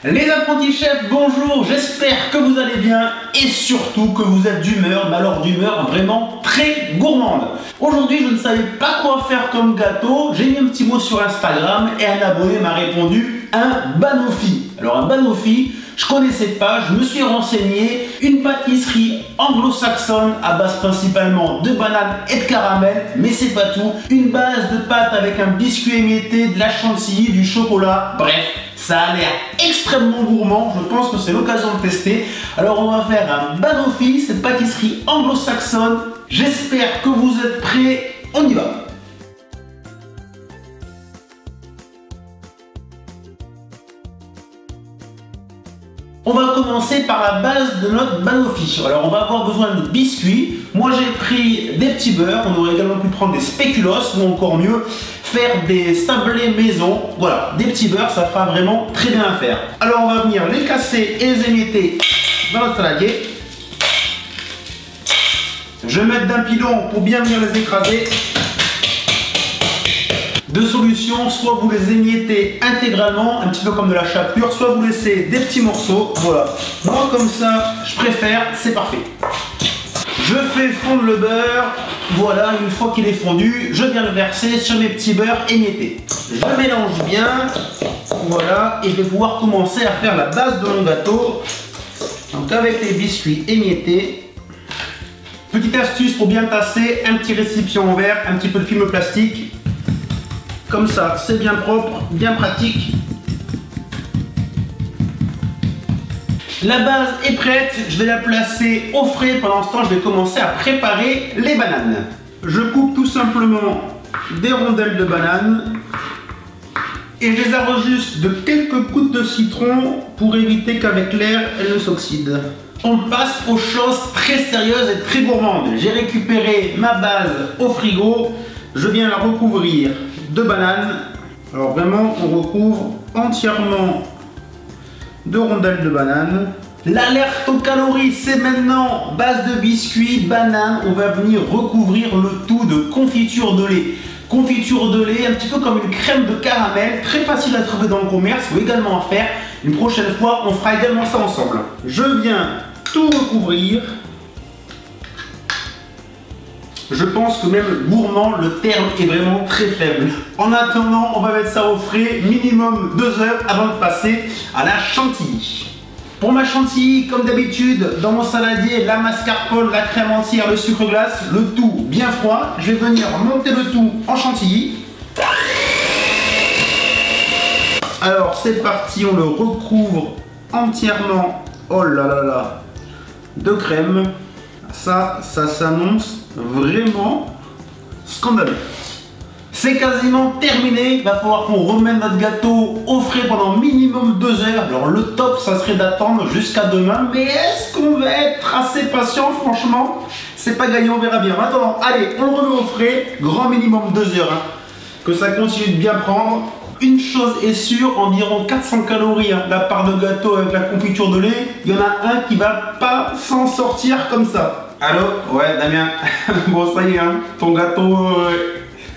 Les apprentis chefs, bonjour, j'espère que vous allez bien et surtout que vous êtes d'humeur, mais alors d'humeur vraiment très gourmande. Aujourd'hui, je ne savais pas quoi faire comme gâteau, j'ai mis un petit mot sur Instagram et un abonné m'a répondu un banoffee. Alors un banoffee, je connaissais pas, je me suis renseigné, une pâtisserie anglo-saxonne à base principalement de bananes et de caramel, mais c'est pas tout, une base de pâte avec un biscuit émietté, de la chantilly, du chocolat, bref. Ça a l'air extrêmement gourmand, je pense que c'est l'occasion de tester. Alors on va faire un banoffee, cette pâtisserie anglo-saxonne. J'espère que vous êtes prêts, on y va. On va commencer par la base de notre banoffee. Alors on va avoir besoin de biscuits. Moi j'ai pris des petits beurres, on aurait également pu prendre des spéculoos ou encore mieux faire des sablés maison. Voilà, des petits beurres, ça fera vraiment très bien à faire. Alors on va venir les casser et les émietter dans notre saladier. Je vais mettre d'un pilon pour bien venir les écraser. Deux solutions, soit vous les émiettez intégralement, un petit peu comme de la chapelure, soit vous laissez des petits morceaux. Voilà, moi comme ça, je préfère, c'est parfait. Je fais fondre le beurre, voilà, une fois qu'il est fondu, je viens le verser sur mes petits beurres émiettés. Je mélange bien, voilà, et je vais pouvoir commencer à faire la base de mon gâteau. Donc avec les biscuits émiettés. Petite astuce pour bien tasser, un petit récipient en verre, un petit peu de film plastique. Comme ça, c'est bien propre, bien pratique. La base est prête, je vais la placer au frais. Pendant ce temps, je vais commencer à préparer les bananes. Je coupe tout simplement des rondelles de bananes et je les arrose juste de quelques gouttes de citron pour éviter qu'avec l'air, elles ne s'oxydent. On passe aux choses très sérieuses et très gourmandes. J'ai récupéré ma base au frigo, je viens la recouvrir de bananes. Alors vraiment, on recouvre entièrement de rondelles de bananes. L'alerte aux calories, c'est maintenant base de biscuits, bananes. On va venir recouvrir le tout de confiture de lait. Confiture de lait, un petit peu comme une crème de caramel, très facile à trouver dans le commerce ou également à faire. Une prochaine fois, on fera également ça ensemble. Je viens tout recouvrir. Je pense que même gourmand, le terme est vraiment très faible. En attendant, on va mettre ça au frais, minimum 2 heures avant de passer à la chantilly. Pour ma chantilly, comme d'habitude, dans mon saladier, la mascarpone, la crème entière, le sucre glace, le tout bien froid. Je vais venir monter le tout en chantilly. Alors c'est parti, on le recouvre entièrement, oh là là là, de crème. Ça s'annonce vraiment scandaleux. C'est quasiment terminé, il va falloir qu'on remette notre gâteau au frais pendant minimum 2 heures. Alors le top, ça serait d'attendre jusqu'à demain, mais est-ce qu'on va être assez patient? Franchement, c'est pas gagné, on verra bien. Maintenant, allez, on le remet au frais, grand minimum 2 heures, hein, que ça continue de bien prendre. Une chose est sûre, environ 400 calories, hein, la part de gâteau avec la confiture de lait. Il y en a un qui va pas s'en sortir comme ça. Allô? Ouais, Damien. Bon, ça y est, hein, ton gâteau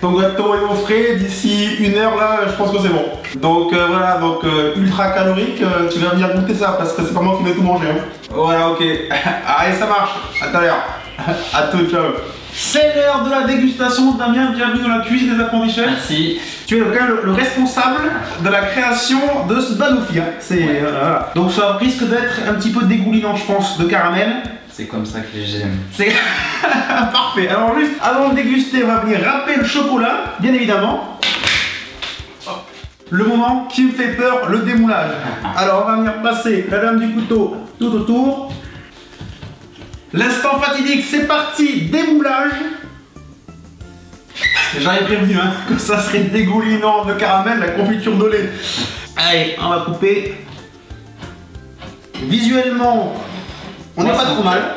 est au frais. D'ici 1 heure, là, je pense que c'est bon. Donc voilà, donc ultra calorique. Tu vas venir goûter ça parce que c'est pas moi qui vais tout manger. Hein. Voilà, ok. Allez, ça marche. À tout à l'heure. À tout, ciao. C'est l'heure de la dégustation. Damien, bienvenue dans la cuisine des apprentis chefs. Merci. Tu es le responsable de la création de ce banoffee. Hein. Ouais. Voilà. Donc ça risque d'être un petit peu dégoulinant, je pense, de caramel. C'est comme ça que j'aime. C'est parfait. Alors juste avant de déguster, on va venir râper le chocolat, bien évidemment. Le moment qui me fait peur, le démoulage. Alors on va venir passer la lame du couteau tout autour. L'instant fatidique, c'est parti, démoulage. J'en ai prévenu hein, que ça serait dégoulinant de caramel, la confiture de lait. Allez, on va couper. Visuellement, on n'est pas trop mal.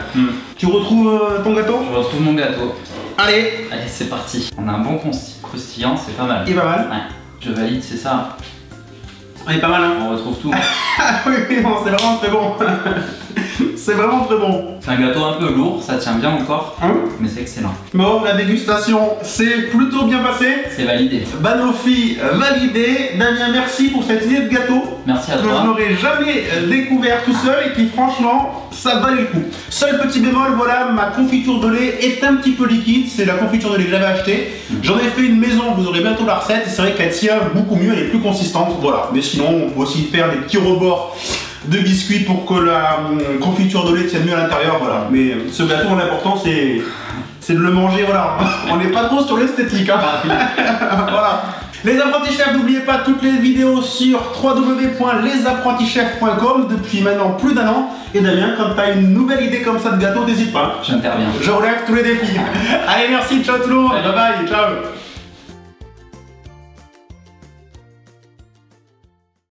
Tu retrouves ton gâteau? Je retrouve mon gâteau. Allez. Allez, c'est parti. On a un bon croustillant, c'est pas mal. Il est pas mal. Ouais. Je valide, c'est ça. Il est pas mal hein. On retrouve tout. Ah oui, non, c'est vraiment très bon. C'est vraiment très bon. C'est un gâteau un peu lourd, ça tient bien encore, Hein? mais c'est excellent. Bon, la dégustation s'est plutôt bien passée. C'est validé. Banoffee validé. Damien, merci pour cette idée de gâteau Merci à que je toi. n'aurais jamais découvert tout seul et qui franchement ça valait le coup. Seul petit bémol, voilà, ma confiture de lait est un petit peu liquide, c'est la confiture de lait que j'avais achetée. J'en ai fait une maison, vous aurez bientôt la recette, et c'est vrai qu'elle tient beaucoup mieux, elle est plus consistante, voilà. Mais sinon, on peut aussi faire des petits rebords de biscuits pour que la confiture de lait tienne mieux à l'intérieur, voilà. Mais ce gâteau, l'important c'est de le manger, voilà. On n'est pas trop sur l'esthétique, hein. Voilà. Les apprentis chefs, n'oubliez pas toutes les vidéos sur www.lesapprentischefs.com depuis maintenant plus d'1 an. Et Damien, quand tu as une nouvelle idée comme ça de gâteau, n'hésite pas. J'interviens. Je relève tous les défis. Allez, merci, ciao tout le monde. Bye bye, ciao.